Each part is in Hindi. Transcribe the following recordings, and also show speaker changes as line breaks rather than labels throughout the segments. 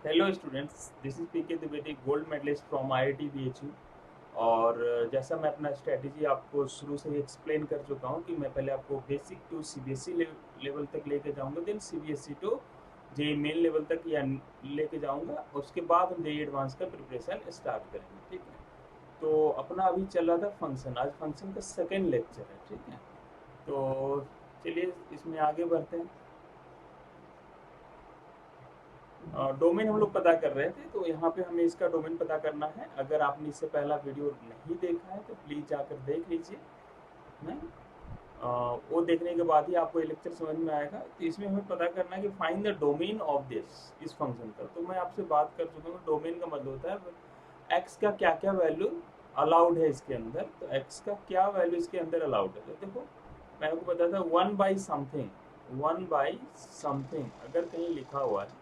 Hello students, this is PK Dwivedi, gold medallist from IIT BHU. और जैसा मैं अपना स्ट्रेटजी आपको शुरू से ही एक्सप्लेन कर चुका हूँ कि मैं पहले आपको बेसिक टू सीबीएसई लेवल तक लेके जाऊँगा, then CBSE to JEE Main level तक या लेके जाऊँगा। उसके बाद हम जेईई एडवांस का प्रिपरेशन स्टार्ट करेंगे। ठीक है, तो अपना अभी चल रहा था फंक्शन, आज फंक्शन का सेकेंड लेक्चर है। ठीक है, तो चलिए इसमें आगे बढ़ते हैं। डोमेन हम लोग पता कर रहे थे, तो यहाँ पे हमें इसका डोमेन पता करना है। अगर आपने इससे पहला वीडियो नहीं देखा है तो प्लीज़ जाकर देख लीजिए ना। वो देखने के बाद ही आपको ये लेक्चर समझ में आएगा। तो इसमें हमें पता करना है कि find the domain of this, इस फंक्शन का। तो मैं आपसे बात कर चुका हूँ, डोमेन का मतलब होता है एक्स का क्या क्या वैल्यू अलाउड है इसके अंदर। तो एक्स का क्या वैल्यू इसके अंदर अलाउड है, तो देखो मैं आपको बताया था 1/समथिंग, 1/समथिंग अगर कहीं लिखा हुआ है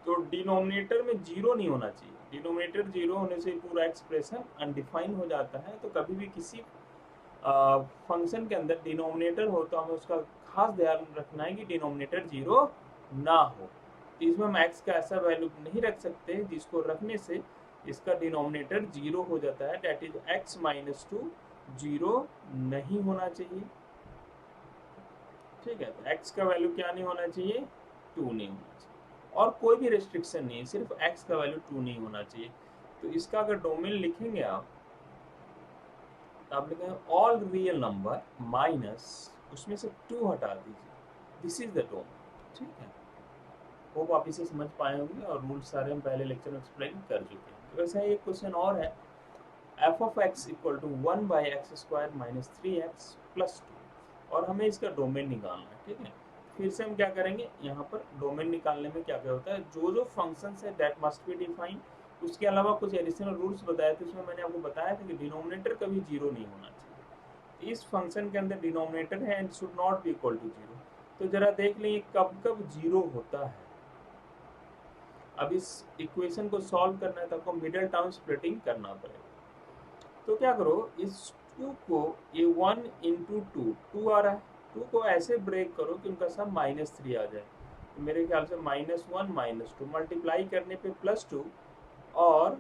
तो डिनोमिनेटर में जीरो नहीं होना चाहिए। डिनोमिनेटर जीरो होने से पूरा एक्सप्रेशन अनडिफाइन हो जाता है। तो कभी भी किसी फंक्शन के अंदर डिनोमिनेटर हो तो हमें उसका खास ध्यान रखना है कि डिनोमिनेटर जीरो ना हो। तो इसमें हम एक्स का ऐसा वैल्यू नहीं रख सकते जिसको रखने से इसका डिनोमिनेटर जीरो हो जाता है, डेट इज x-2 जीरो नहीं होना चाहिए। ठीक है, तो एक्स का वैल्यू क्या नहीं होना चाहिए, 2 नहीं होना चाहिए। और कोई भी रेस्ट्रिक्शन नहीं है, सिर्फ एक्स का वैल्यू 2 नहीं होना चाहिए। तो इसका अगर डोमेन लिखेंगे आप, तो आप लिखेंगे ऑल रियल नंबर माइनस, उसमें से 2 हटा दीजिए, दिस इज द डोमेन। ठीक है, होप आप इसे समझ पाए होंगे और रूल्स सारे हम पहले लेक्चर में एक्सप्लेन कर चुके हैं। तो वैसे एक क्वेश्चन और है, f of x equal to 1/x² minus 3x plus 2, और हमें इसका डोमेन निकालना है। ठीक है, फिर से हम क्या करेंगे, यहाँ पर डोमेन निकालने में क्या क्या होता है, जो जो फंक्शंस है दैट मस्ट बी डिफाइन। उसके अलावा कुछ एडिशनल रूल्स बताए थे, उसमें मैंने आपको बताया था कि डिनोमिनेटर कभी जीरो नहीं होना चाहिए। इस फंक्शन के अंदर डिनोमिनेटर है and should not be equal to zero. तो जरा देख लें कब कब जीरो होता है। अब इस इक्वेशन को सॉल्व करना है तो आपको मिडिल टर्म स्प्लिटिंग करना पड़ेगा। तो क्या करो, इस 2 को, ये 1 × 2 आ रहा है, 2 को ऐसे ब्रेक करो कि उनका सब -3 आ जाए। तो मेरे ख्याल से -1 -2 मल्टीप्लाई करने पे +2, और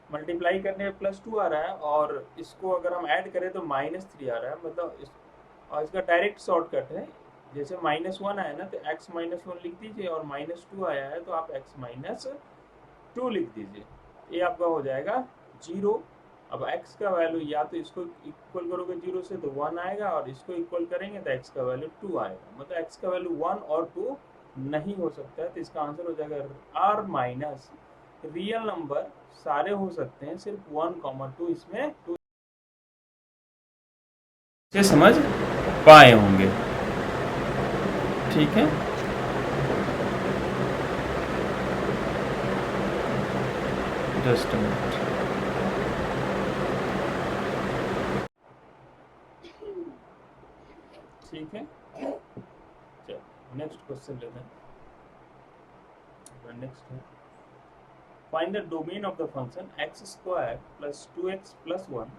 मल्टीप्लाई करने पे +2 आ रहा है, और इसको अगर हम ऐड करें तो -3 आ रहा है। मतलब और इसका डायरेक्ट शॉर्टकट है, जैसे -1 आया ना तो x-1 लिख दीजिए, और -2 आया है तो आप x-2 लिख दीजिए। ये आपका हो जाएगा जीरो। अब x का वैल्यू या तो इसको इक्वल करोगे जीरो से तो 1 आएगा, और इसको इक्वल करेंगे तो x का वैल्यू 2 आएगा। मतलब x का वैल्यू 1 और 2 नहीं हो सकता है। तो इसका आंसर हो जाएगा r माइनस रियल नंबर सारे हो सकते हैं, सिर्फ 1, 2 इसमें 2 से समझ पाए होंगे। ठीक है, जस्ट अ मिनट। ठीक है, चलो नेक्स्ट क्वेश्चन लेते हैं। नेक्स्ट है, find the domain of the function x² plus 2x plus 1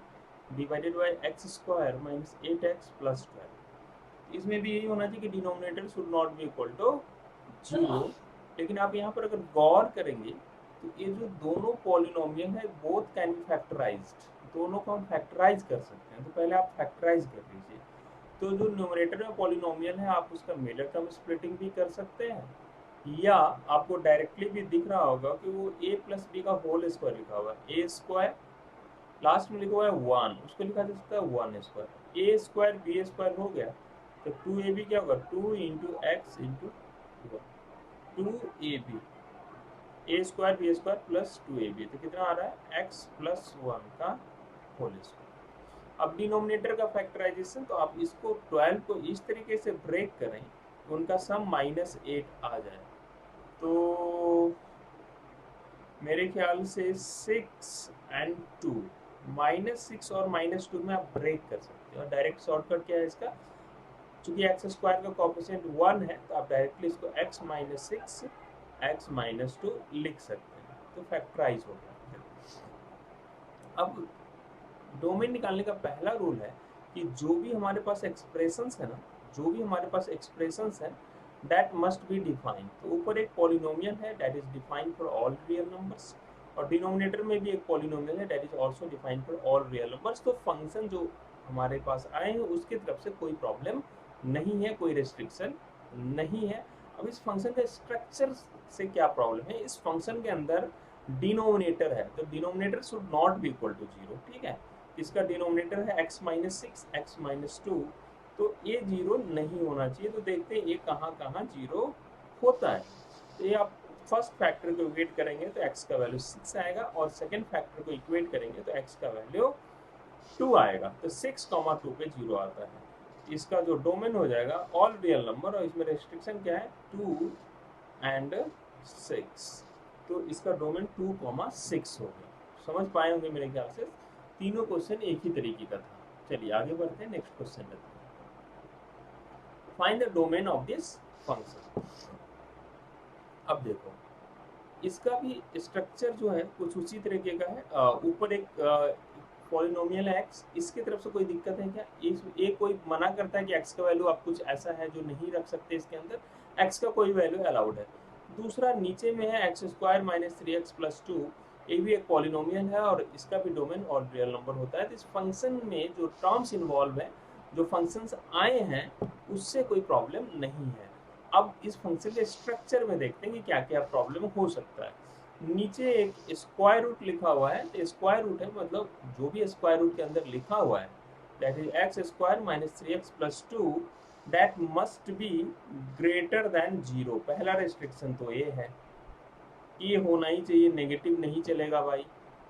divided by x² minus 8x plus 12। इसमें भी यही होना चाहिए कि denominator should not be equal to zero. लेकिन आप यहाँ पर अगर गौर करेंगे तो ये जो दोनों पॉलिनोमियल है बोथ कैन बी फैक्टराइज्ड, दोनों को हम फैक्टराइज कर सकते हैं। तो पहले आप फैक्टराइज कर लीजिए। तो जो न्यूमरेटर में पॉलिनोमियल है आप उसका मिडल टर्म स्प्लिटिंग भी कर सकते हैं, या आपको डायरेक्टली भी दिख रहा होगा कि वो a प्लस बी का होल स्क्वायर लिखा हुआ है, ए स्क्वायर लास्ट में लिखा हुआ है 1, उसको लिखा जा सकता है 1²। ए स्क्वायर बी स्क्वायर हो गया, तो 2ab क्या होगा, 2 × x × 2ab, a square b square plus 2ab, तो कितना आ रहा है x प्लस 1 का होल स्क्वायर। अब डिनोमिनेटर का फैक्टराइजेशन, तो आप इसको 12 को इस तरीके से ब्रेक करें कि उनका सम -8 आ जाए। तो मेरे ख्याल से 6 and 2, -6 और -2 में आप ब्रेक कर सकते हो। और डायरेक्ट शॉर्टकट क्या है इसका, चूंकि x² का कोएफिशिएंट 1 है तो आप डायरेक्टली इसको x-6 x-2 लिख सकते हैं। तो फैक्टराइज हो गया। अब डोमेन निकालने का पहला रूल है कि जो भी हमारे पास एक्सप्रेशंस है ना, जो भी हमारे पास एक्सप्रेशंस है दैट मस्ट बी डिफाइंड। तो ऊपर एक पॉलिनोमियल है that is defined for all real numbers, और डिनोमिनेटर में भी एक पॉलिनोमियल है that is also defined for all real numbers. तो फंक्शन जो हमारे पास आए हैं उसकी तरफ से कोई प्रॉब्लम नहीं है, कोई रेस्ट्रिक्शन नहीं है। अब इस फंक्शन का स्ट्रक्चर से क्या प्रॉब्लम है, इस फंक्शन के अंदर डिनोमिनेटर है, तो denominator should not be equal to 0, ठीक है। इसका डिनोमिनेटर है x माइनस 6 x माइनस 2, तो ये 0 नहीं होना चाहिए। तो देखते हैं ये कहाँ कहाँ 0 होता है। तो ये आप फर्स्ट फैक्टर को इक्वेट करेंगे तो x का वैल्यू 6 आएगा, और सेकंड फैक्टर को इक्वेट करेंगे तो x का वैल्यू 2 आएगा। तो 6,2 पे 0 आता है। इसका जो डोमेन हो जाएगा ऑल रियल नंबर, और इसमें रेस्ट्रिक्शन क्या है 2 एंड 6, तो इसका डोमेन 2,6 हो गया। समझ पाए होंगे मेरे ख्याल से, तीनों क्वेश्चन एक ही तरीके का था। चलिए आगे बढ़ते हैं, नेक्स्ट क्वेश्चन लेते हैं। Find the domain of this function. अब देखो इसका भी स्ट्रक्चर जो है कुछ उसी तरीके का है। ऊपर एक पॉलिनोमियल है x, इसकी तरफ से कोई दिक्कत है क्या? एक कोई मना करता है कि x का वैल्यू आप कुछ ऐसा है जो नहीं रख सकते इसके अंदर, x का कोई वैल्यू अलाउड है। दूसरा नीचे में है x square minus 3x plus 2, ये भी एक पॉलिनोमियल है और इसका भी डोमेन ऑल रियल नंबर होता है। तो इस फंक्शन में जो टर्म्स इन्वॉल्व है, जो फंक्शंस आए हैं, उससे कोई प्रॉब्लम नहीं है। अब इस फंक्शन के स्ट्रक्चर में देखते हैं कि क्या क्या प्रॉब्लम हो सकता है। नीचे एक स्क्वायर रूट लिखा हुआ है, तो स्क्वायर रूट है मतलब जो भी स्क्वायर रूट के अंदर लिखा हुआ है that is x square minus 3x plus 2 that must be greater than 0। पहला रेस्ट्रिक्शन तो ये है कि ये होना ही चाहिए, नेगेटिव नहीं चलेगा भाई।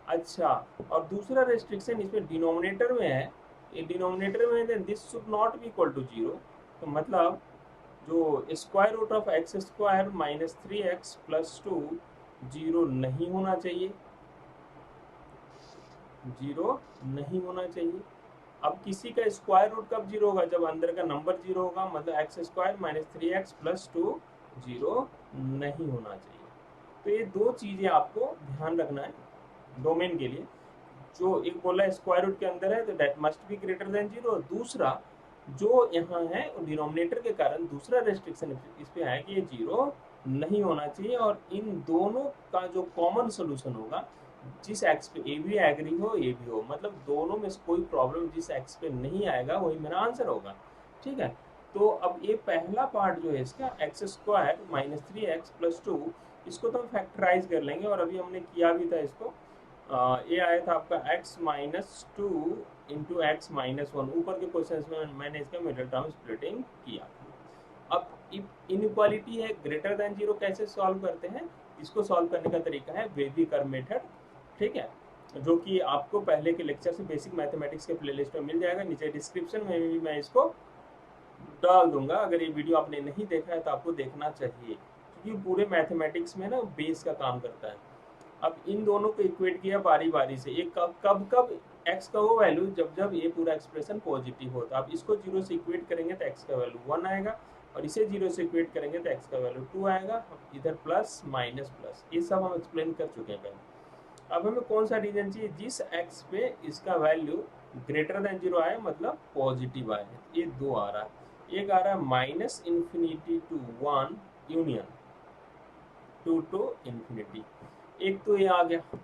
अच्छा, और दूसरा रेस्ट्रिक्शन इसमें डिनोमिनेटर में है, ये डिनोमिनेटर में है this should not be equal to 0। तो मतलब जो square root of x square minus 3x plus 2 0 नहीं होना चाहिए, 0 नहीं होना चाहिए। अब किसी का स्क्वायर रूट कब 0 होगा? जब अंदर का नंबर 0 होगा, मतलब x square minus 3x plus 2 0 नहीं होना चाहिए। तो ये दो चीज़ें आपको ध्यान रखना है डोमेन के लिए। जो एक बोला स्क्वायर रूट के अंदर है तो that must be greater than 0, दूसरा जो यहाँ है डिनोमिनेटर के कारण दूसरा रेस्ट्रिक्शन इस पे है कि ये 0 नहीं होना चाहिए। और इन दोनों का जो कॉमन सोल्यूशन होगा, जिस एक्स पे ए भी एग्री हो ए भी हो, मतलब दोनों में से कोई प्रॉब्लम जिस एक्स पे नहीं आएगा वही मेरा आंसर होगा, ठीक है। तो अब ये पहला पार्ट जो है इसका x square minus 3x plus 2, इसको तो हम फैक्टराइज कर लेंगे, और अभी हमने किया भी था इसको। ये आया था आपका x minus 2 into x minus 1। ऊपर के क्वेश्चन में मैंने इसका मिडिल टर्म स्प्लिटिंग किया। अब इनइक्वालिटी है ग्रेटर देन 0 कैसे सॉल्व करते हैं? इसको सॉल्व करने का तरीका है वेवी कर्व मेथड, ठीक है, जो कि आपको पहले के लेक्चर से बेसिक मैथमेटिक्स के प्लेलिस्ट में मिल जाएगा। नीचे डिस्क्रिप्शन में भी मैं इसको डाल दूंगा। अगर ये वीडियो आपने नहीं देखा है तो आपको देखना चाहिए, क्योंकि पूरे मैथमेटिक्स में ना बेस का काम करता है। अब इन दोनों को इक्वेट किया बारी बारी से, एक कब x का वो वैल्यू जब ये पूरा एक्सप्रेशन पॉजिटिव होता है। अब इसको 0 से इक्वेट करेंगे तो x का वैल्यू 1 आएगा, और इसे 0 से इक्वेट करेंगे तो x का वैल्यू 2 आएगा। इधर प्लस माइनस प्लस, ये सब हम एक्सप्लेन कर चुके हैं पहले। अब हमें कौन सा रीजन चाहिए? जिस x पे इसका वैल्यू ग्रेटर देन 0 आए, मतलब पॉजिटिव आए। ये दो आ रहा है, एक आ रहा है minus infinity to 1 union 2 to infinity, एक तो ये आ गया।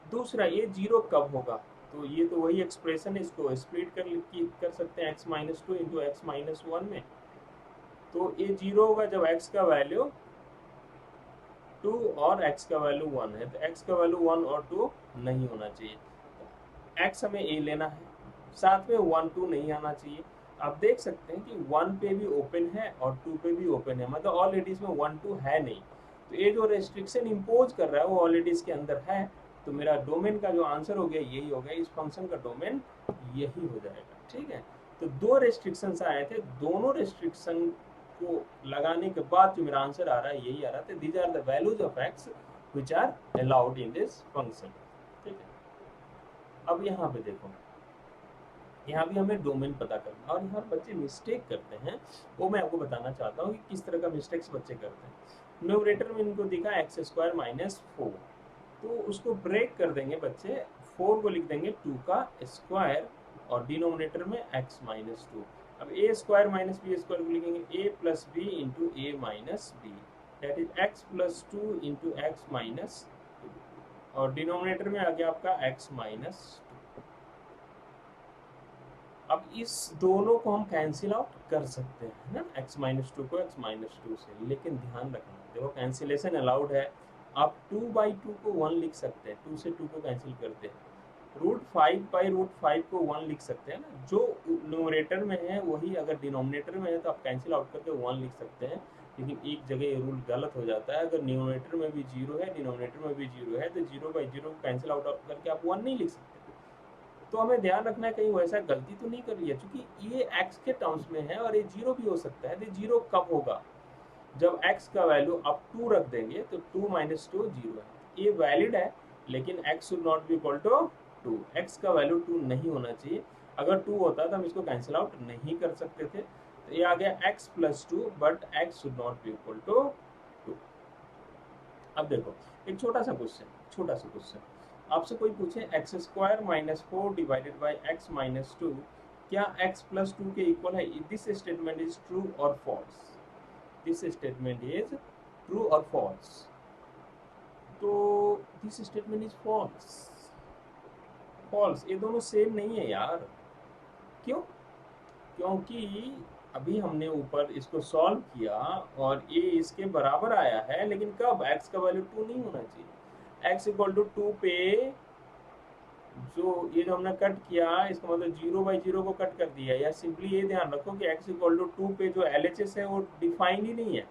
दूसरा ये 0 कब होगा? तो ये तो वही एक्सप्रेशन है, इसको स्प्लिट कर सकते हैं x minus 2 into x minus 1 में। तो ये 0 होगा जब x का वैल्यू 2 और x का वैल्यू 1 है। तो x का वैल्यू 1 और 2 नहीं होना चाहिए, x हमें a लेना है, साथ में 1 2 नहीं आना चाहिए। आप देख सकते हैं कि 1 पे भी ओपन है और 2 पे भी ओपन है, मतलब ऑलरेडी इसमें 1 2 है नहीं। तो ये जो रेस्ट्रिक्शन इम्पोज कर रहा है वो ऑलरेडी इसके अंदर है। तो मेरा डोमेन का जो आंसर हो गया यही हो गया, इस फंक्शन का डोमेन यही हो जाएगा, ठीक है। तो दो रेस्ट्रिक्शंस आए थे, दोनों रेस्ट्रिक्शन को लगाने के बाद जो मेरा आंसर आ रहा है यही आ रहा था। These are the values of x which are allowed in this function, ठीक है। अब यहाँ पे देखो, यहाँ भी हमें डोमेन पता करना, और यहाँ बच्चे मिस्टेक करते हैं, वो मैं आपको बताना चाहता हूँ कि किस तरह का मिस्टेक्स बच्चे करते हैं। न्यूमरेटर में इनको दिखा एक्स स्क्वायर माइनस 4, तो उसको ब्रेक कर देंगे बच्चे, 4 को लिख देंगे 2 का स्क्वायर, और डिनोमिनेटर में x माइनस 2। अब a square minus b square को लिखेंगे a plus b into a minus b, that is x plus two into x minus, और डिनोमिनेटर में आ गया आपका x माइनस। अब इस दोनों को हम कैंसिल आउट कर सकते हैं ना, x माइनस टू को x माइनस टू से, लेकिन ध्यान रखना देखो कैंसिलेशन अलाउड है। आप 2/2 को 1 लिख सकते हैं, 2 से 2 को कैंसिल करते हैं। √5/√5 को 1 लिख सकते हैं ना, जो न्यूमरेटर में है वही अगर डिनोमिनेटर में है तो आप कैंसिल आउट करके 1 लिख सकते हैं। लेकिन एक जगह ये रूल गलत हो जाता है, अगर न्यूमरेटर में भी 0 है डिनोमिनेटर में भी 0 है तो 0/0 कैंसिल आउट करके आप 1 नहीं लिख सकते। तो हमें ध्यान रखना है कहीं वैसा गलती तो नहीं कर रही है, क्योंकि ये x के टर्म्स में है और ये 0 भी हो सकता है। तो 0 कब होगा, जब x का वैल्यू आप 2 रख देंगे तो 2 माइनस 2 0 है। ये वैलिड है, लेकिन x should not be equal to 2, x का वैल्यू 2 नहीं होना चाहिए। अगर 2 होता तो हम इसको कैंसिल आउट नहीं कर सकते थे। तो ये आ गया x plus 2, but x should not be equal to 2। अब देखो एक छोटा सा क्वेश्चन, आपसे कोई पूछे x square minus 4 divided by x minus 2 क्या x प्लस 2 के इक्वल है, दिस स्टेटमेंट इज ट्रू और false, this statement is true और फॉल्स। तो दिस स्टेटमेंट इज फॉल्स, ये दोनों सेम नहीं है यार। क्यों? क्योंकि अभी हमने ऊपर इसको सॉल्व किया और ये इसके बराबर आया है, लेकिन कब x का वैल्यू 2 नहीं होना चाहिए। x इक्वल टू 2 पे जो ये जो हमने कट किया, इसका मतलब 0/0 को कट कर दिया, या सिंपली ये ध्यान रखो कि x इक्वल टू 2 पे जो LHS है वो डिफाइन ही नहीं है।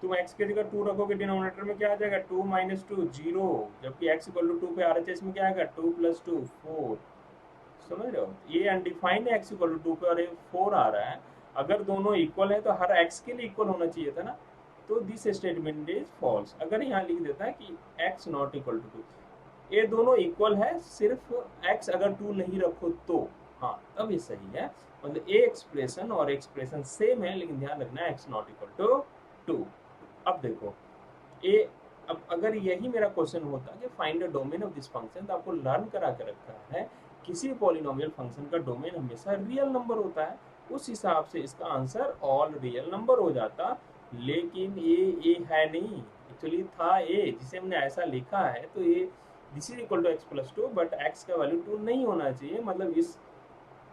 तुम x की जगह 2 रखोगे डिनोमिनेटर में क्या आ जाएगा, 2 माइनस 2 0, जबकि x इक्वल टू 2 पे RHS में क्या आएगा 2 प्लस 2 4। समझ रहे हो, ये अनडिफाइंड है x इक्वल टू 2 पे और ये 4 आ रहा है। अगर दोनों इक्वल है तो हर x के लिए इक्वल होना चाहिए था ना, तो दिस स्टेटमेंट इज फॉल्स। अगर यहाँ लिख देता है कि x नॉट इक्वल टू 2, ये दोनों इक्वल है, सिर्फ x अगर 2 नहीं रखो तो, हाँ तब ये सही है। मतलब ए एक्सप्रेशन और एक्सप्रेशन सेम है, लेकिन ध्यान रखना है x नॉट इक्वल टू 2। अब देखो ए, अब अगर यही मेरा क्वेश्चन होता कि find the domain of this function, तो आपको लर्न करा के रखा है किसी पॉलिनोमियल फंक्शन का डोमेन हमेशा रियल नंबर होता है, उस हिसाब से इसका आंसर ऑल रियल नंबर हो जाता। लेकिन ये है नहीं, एक्चुअली था ए, जिसे हमने ऐसा लिखा है, तो ये this is equal to x plus 2, but x का वैल्यू 2 नहीं होना चाहिए।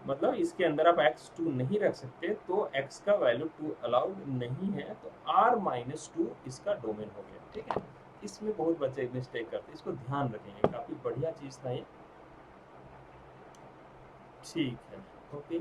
मतलब इसके अंदर आप x 2 नहीं रख सकते, तो x का वैल्यू 2 अलाउड नहीं है, तो r माइनस 2 इसका डोमेन हो गया। ठीक है, इसमें बहुत बच्चे मिस्टेक करते हैं, इसको ध्यान रखेंगे, काफी बढ़िया चीज था ये। ठीक है, ओके।